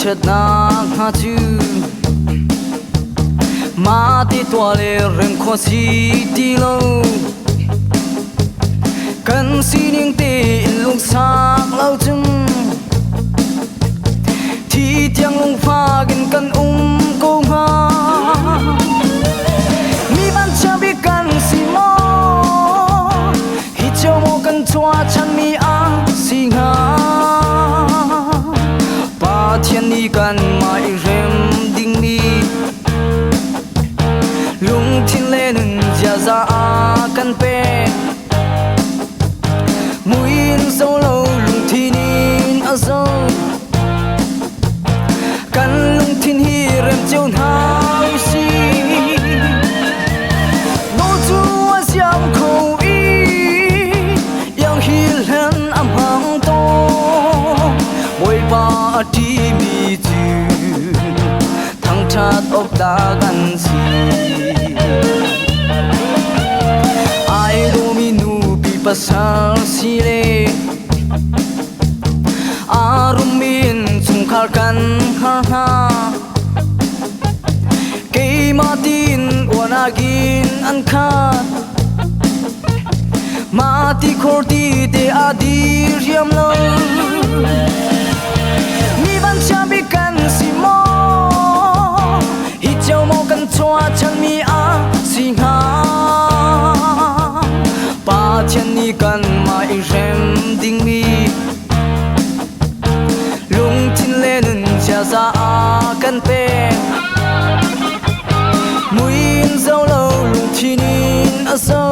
chợt na chu ma ti tua le rem kho si ti lo kan si ning te lung sak lau chung thi tiang lung pha gin kan ko ha mi ban cha bi kan si mo hi cho mo kan chua chan mi a si nga pa thiên ni kan mai rem ding mi lung thiên lên ja za kan pe muin zo lo lung thiên in a zo kan lung thiên hi rem chiu hao si no chu a siam khâu i yang hi len am hang to boi ba ti mi chu thang chat ok da gan si ai do mi nu pi pasal si le arumin chung khar kan har ha ke ma tin wanagin an khat ma ti khor ti te adir yam lo mi ban cha bi kan si mo hi chau mo kan chua chan mi a si nga pa chen ni kan mai rem ding mi lung tin lên cha za kan pe muin zo lo lung tin in a zo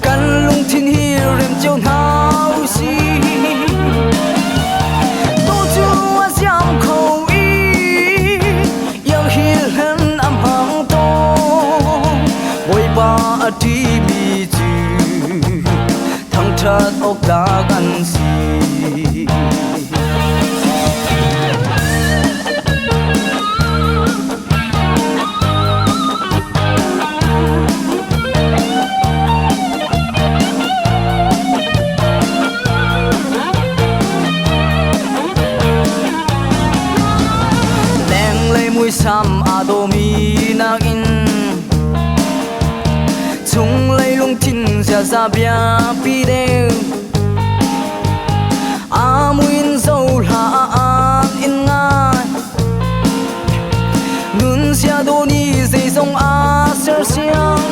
kan lung tin hi rem chau hao si to chu a siam khâu i yang hi len am hang to boi ba a ti mi chu thang chat ok da gan si mui sam adomi na in chung lấy lung tin za bia pi de a muin zo la in ngai nun sia do ni zai zong a ser siang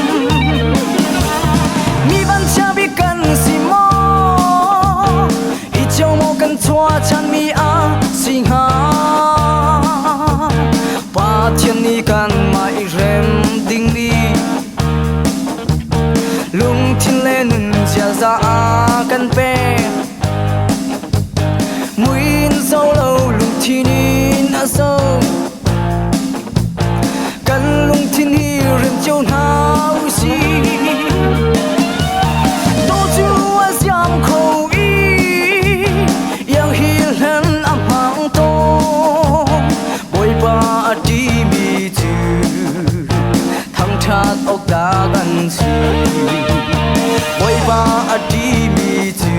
mi ban cha bi kan si mo i chau mo kan chua chan mi a si ha pa thiên ni kan mai rem ding mi lung thiên lên cha za kan pe muin zo lo lung thiên in a zo kan lung thiên hi rem chau hao si do chu a siam khâu i yang hi len am hang to boi ba ti mi chu thang chat ok da gan si boi ba ti mi chu